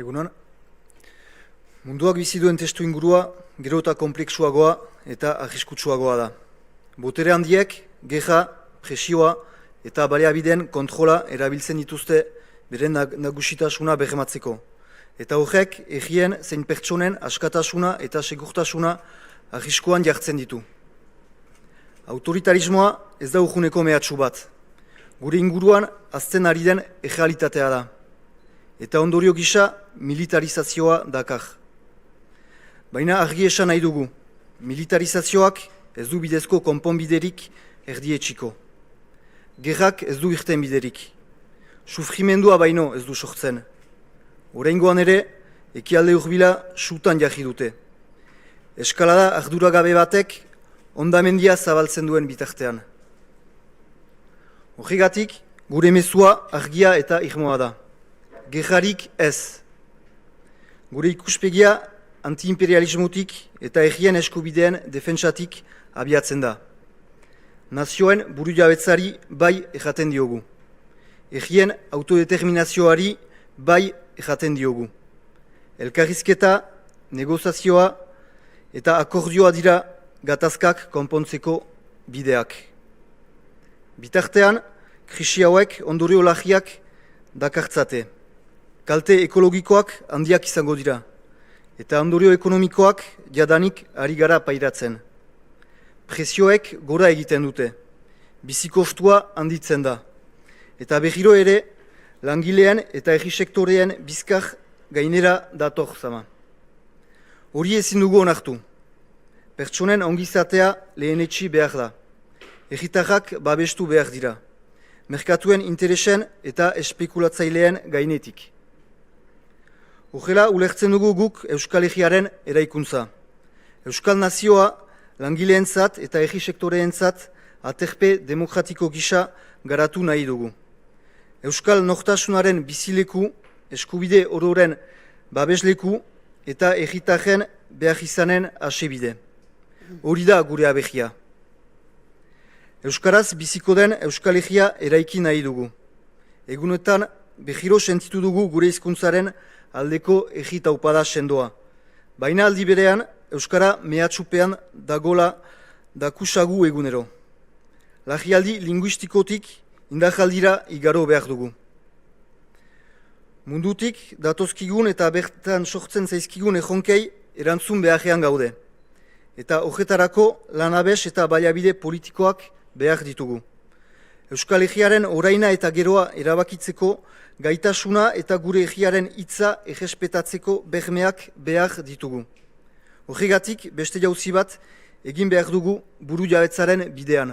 Egunon, munduak bizi duen testu ingurua gero eta kompleksuagoa eta arriskutsuagoa da. Botere handiek, gerra, presioa eta baliabideen kontrola erabiltzen dituzte beren nagusitasuna berrematzeko. Eta horrek, errien zein pertsonen askatasuna eta segurtasuna arriskuan jartzen ditu. Autoritarismoa ez da urguneko mehatxu bat. Gure inguruan azten ari den errealitatea da. Eta ondorio gisa militarizazioa dakar. Baina argi esan nahi dugu, militarizazioak ez du bidezko konponbiderik erdietxiko. Gerrak ez du irten biderik. Sufrimendua baino ez du sortzen. Oraingoan ere, ekialde hurbila sutan jarri dute. Eskalada arduragabe batek ondamendia zabaltzen duen bitartean. Horregatik, gure mezua argia eta irmoa da. Gerrarik ez. Gure ikuspegia antiimperialismotik eta errien eskubideen defentsatik abiatzen da. Nazioen burujabetzari bai erraten diogu. Errien autodeterminazioari bai erraten diogu. Elkarrizketa, negozazioa eta akordioa dira gatazkak konpontzeko bideak. Bitartean, krisi hauek ondorio lagiak dakartzate. Kalte ekologikoak handiak izango dira. Eta ondorio ekonomikoak jadanik ari gara pairatzen. Presioek gora egiten dute. Bizikostua handitzen da. Eta berriro ere, langileen eta herri sektoreen bizkar gainera dator zama. Hori ezin dugu onartu. Pertsonen ongizatea lehenetsi behar da. Herritarrak babestu behar dira. Merkatuen interesen eta espekulatzaileen gainetik. Horrela ulertzen dugu guk Euskal Herriaren eraikuntza. Euskal Nazioa langileentzat eta herri sektoreentzat aterpe demokratiko gisa garatu nahi dugu. Euskal nortasunaren bizileku, eskubide ororen babesleku eta herritarren behar izanen asebide. Hori da gure abegia. Euskaraz biziko den Euskal Herria eraiki nahi dugu. Egunetan behiro sentitu dugu gure hizkuntzaren aldeko herri taupada sendoa. Baina aldi berean, Euskara mehatxupean dagola dakusagu egunero. Larrialdi linguistikotik indarjaldira igaro behar dugu. Mundutik datozkigun eta bertan sortzen zaizkigun erronkei erantzun beharrean gaude. Eta horretarako lanabes eta baliabide politikoak behar ditugu. Euskal Herriaren oraina eta geroa erabakitzeko gaitasuna eta gure herriaren hitza errespetatzeko bermeak behar ditugu. Horregatik beste jauzi bat egin behar dugu burujabetzaren bidean.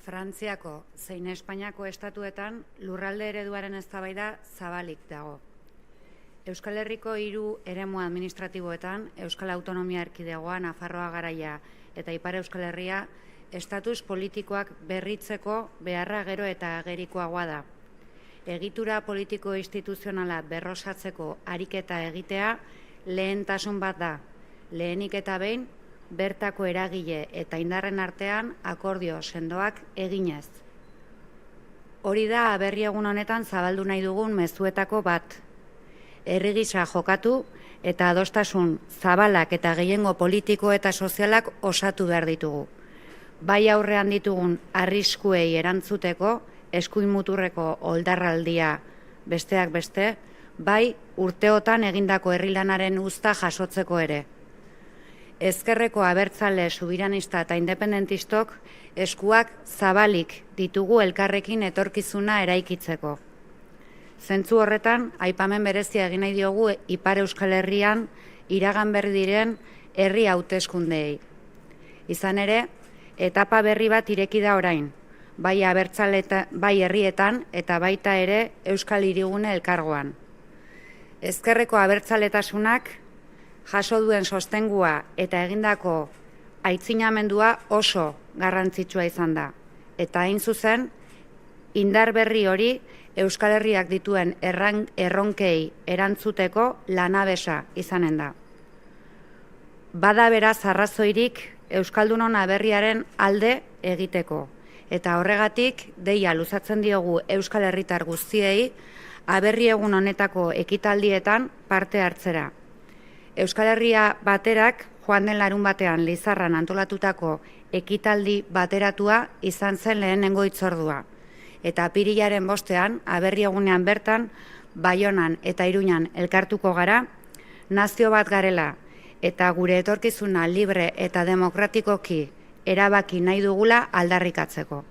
Frantziako zein Espainiako estatuetan lurralde ereduaren eztabaida zabalik dago. Euskal Herriko 3 eremu administratiboetan, Euskal Autonomia Erkidegoa, Nafarroa Garaia eta Ipar Euskal Herria, estatus politikoak berritzeko beharra gero eta agerikoagoa da. Egitura politiko instituzionala berrosatzeko ariketa egitea lehentasun bat da. Lehenik eta behin, bertako eragile eta indarren artean akordio sendoak eginez. Hori da aberri egun honetan zabaldu nahi dugun mezuetako bat. Herri gisa jokatu eta adostasun zabalak eta gehiengo politiko eta sozialak osatu behar ditugu. Bai aurrean ditugun arriskuei erantzuteko eskuin muturreko oldarraldia besteak beste, bai urteotan egindako herrilanaren uzta jasotzeko ere. Ezkerreko abertzale subiranista eta independentistok eskuak zabalik ditugu elkarrekin etorkizuna eraikitzeko. Zentzu horretan, aipamen berezia egin nahi diogu Ipar Euskal Herrian iragan berri diren herri hauteskundeei. Izan ere, etapa berri bat ireki da orain, bai herrietan eta baita ere Euskal Hirigune elkargoan. Ezkerreko abertzaletasunak jaso duen sostengua eta egindako aitzinamendua oso garrantzitsua izan da. Eta hain zuzen, indar berri hori Euskal Herriak dituen erronkei erantzuteko lanabesa izanen da. bada beraz arrazoirik Euskaldunon aberriaren alde egiteko. Eta horregatik, deia luzatzen diogu Euskal Herritar guztiei, aberri egun honetako ekitaldietan parte hartzera. Euskal Herria baterak, joan den larun batean Lizarran antolatutako ekitaldi bateratua izan zen lehenengo hitzordua. Eta apirilaren 5ean, aberri egunean bertan, Baionan eta Iruñan elkartuko gara, nazio bat garela eta gure etorkizuna libre eta demokratikoki erabaki nahi dugula aldarrikatzeko.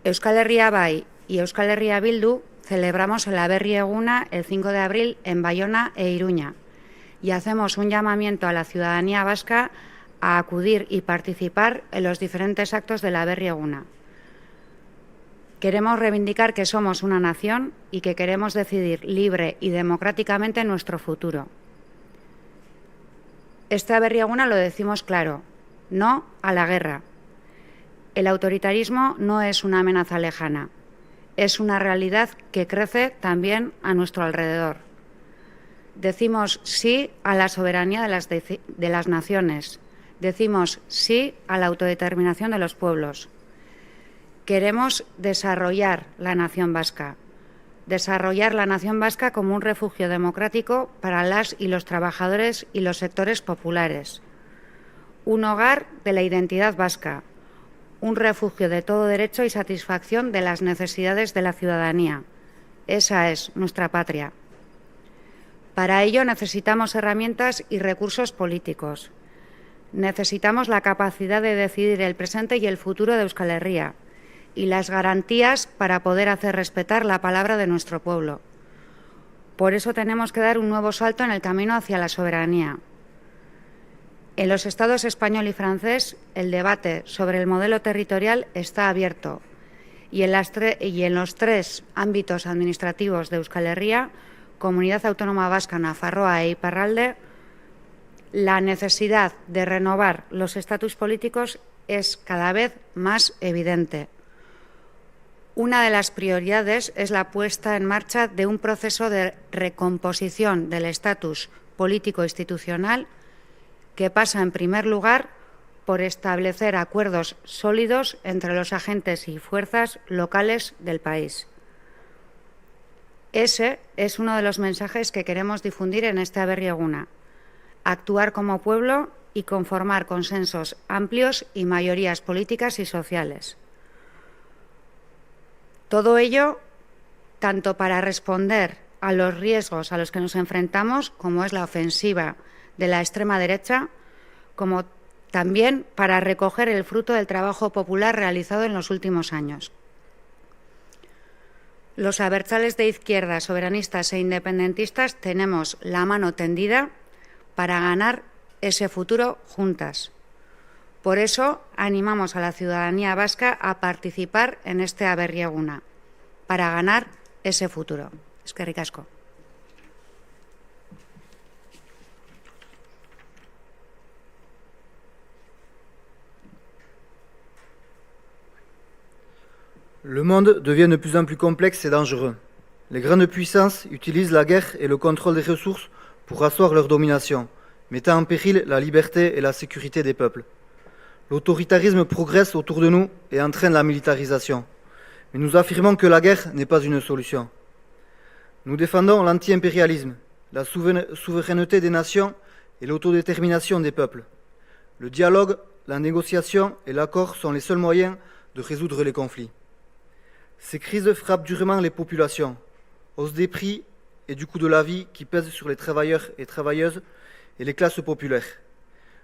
Euskal Herria Bai y Euskal Herria Bildu celebramos el Aberri Eguna el 5 de abril en Bayona e Iruña y hacemos un llamamiento a la ciudadanía vasca a acudir y participar en los diferentes actos del Aberri Eguna. Queremos reivindicar que somos una nación y que queremos decidir libre y democráticamente nuestro futuro. Este Aberri Eguna lo decimos claro, no a la guerra. El autoritarismo no es una amenaza lejana, es una realidad que crece también a nuestro alrededor. Decimos sí a la soberanía de las naciones, decimos sí a la autodeterminación de los pueblos. Queremos desarrollar la nación vasca como un refugio democrático para las y los trabajadores y los sectores populares, un hogar de la identidad vasca, un refugio de todo derecho y satisfacción de las necesidades de la ciudadanía. Esa es nuestra patria. Para ello necesitamos herramientas y recursos políticos. Necesitamos la capacidad de decidir el presente y el futuro de Euskal Herria y las garantías para poder hacer respetar la palabra de nuestro pueblo. Por eso tenemos que dar un nuevo salto en el camino hacia la soberanía. En los estados español y francés, el debate sobre el modelo territorial está abierto y en los 3 ámbitos administrativos de Euskal Herria, Comunidad Autónoma Vasca, Nafarroa e Iparralde, la necesidad de renovar los estatus políticos es cada vez más evidente. Una de las prioridades es la puesta en marcha de un proceso de recomposición del estatus político-institucional que pasa, en primer lugar, por establecer acuerdos sólidos entre los agentes y fuerzas locales del país. Ese es uno de los mensajes que queremos difundir en este Aberri Eguna: actuar como pueblo y conformar consensos amplios y mayorías políticas y sociales. Todo ello, tanto para responder a los riesgos a los que nos enfrentamos, como es la ofensiva de la extrema derecha, como también para recoger el fruto del trabajo popular realizado en los últimos años. Los abertzales de izquierda, soberanistas e independentistas tenemos la mano tendida para ganar ese futuro juntas. Por eso animamos a la ciudadanía vasca a participar en este Aberri Eguna, para ganar ese futuro. Eskerrik asko. Le monde devient de plus en plus complexe et dangereux. Les grandes puissances utilisent la guerre et le contrôle des ressources pour asseoir leur domination, mettant en péril la liberté et la sécurité des peuples. L'autoritarisme progresse autour de nous et entraîne la militarisation. Mais nous affirmons que la guerre n'est pas une solution. Nous défendons l'anti-impérialisme, la souveraineté des nations et l'autodétermination des peuples. Le dialogue, la négociation et l'accord sont les seuls moyens de résoudre les conflits. Ces crises frappent durement les populations, hausse des prix et du coût de la vie qui pèsent sur les travailleurs et travailleuses et les classes populaires.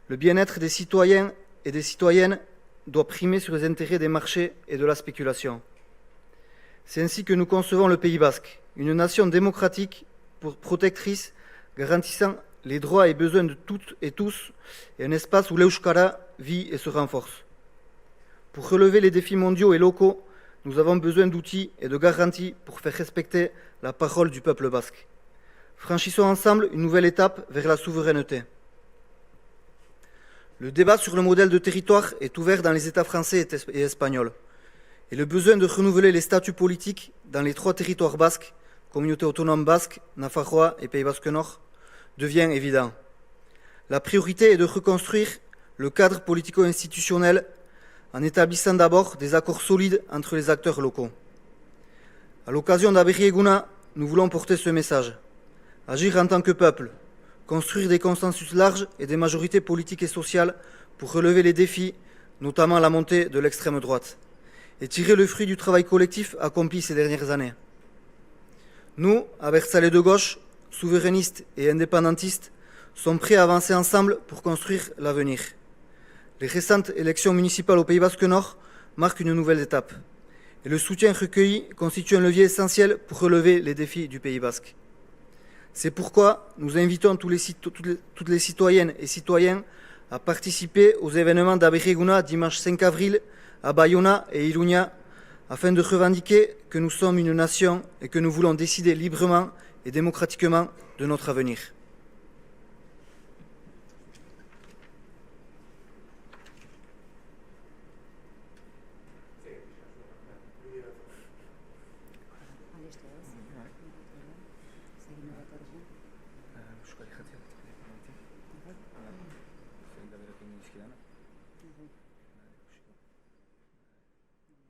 Le bien-être des citoyens et des citoyennes doit primer sur les intérêts des marchés et de la spéculation. C'est ainsi que nous concevons le Pays basque, une nation démocratique, protectrice, garantissant les droits et besoins de toutes et tous, et un espace où l'Euskara vit et se renforce. Pour relever les défis mondiaux et locaux, nous avons besoin d'outils et de garanties pour faire respecter la parole du peuple basque. Franchissons ensemble une nouvelle étape vers la souveraineté. Le débat sur le modèle de territoire est ouvert dans les États français et espagnols. Et le besoin de renouveler les statuts politiques dans les 3 territoires basques, Communauté autonome basque, Nafarroa et Pays basque Nord, devient évident. la priorité est de reconstruire le cadre politico-institutionnel en établissant d'abord des accords solides entre les acteurs locaux. À l'occasion d'Aberri Eguna, nous voulons porter ce message. Agir en tant que peuple, construire des consensus larges et des majorités politiques et sociales pour relever les défis, notamment la montée de l'extrême droite, et tirer le fruit du travail collectif accompli ces dernières années. Nous, Abertzale de gauche, souverainistes et indépendantistes, sommes prêts à avancer ensemble pour construire l'avenir. Les récentes élections municipales au Pays Basque Nord marquent une nouvelle étape, et le soutien recueilli constitue un levier essentiel pour relever les défis du Pays Basque. C'est pourquoi nous invitons toutes les citoyennes et citoyens à participer aux événements d'Aberri Eguna dimanche 5 avril à Bayona et Iruña afin de revendiquer que nous sommes une nation et que nous voulons décider librement et démocratiquement de notre avenir.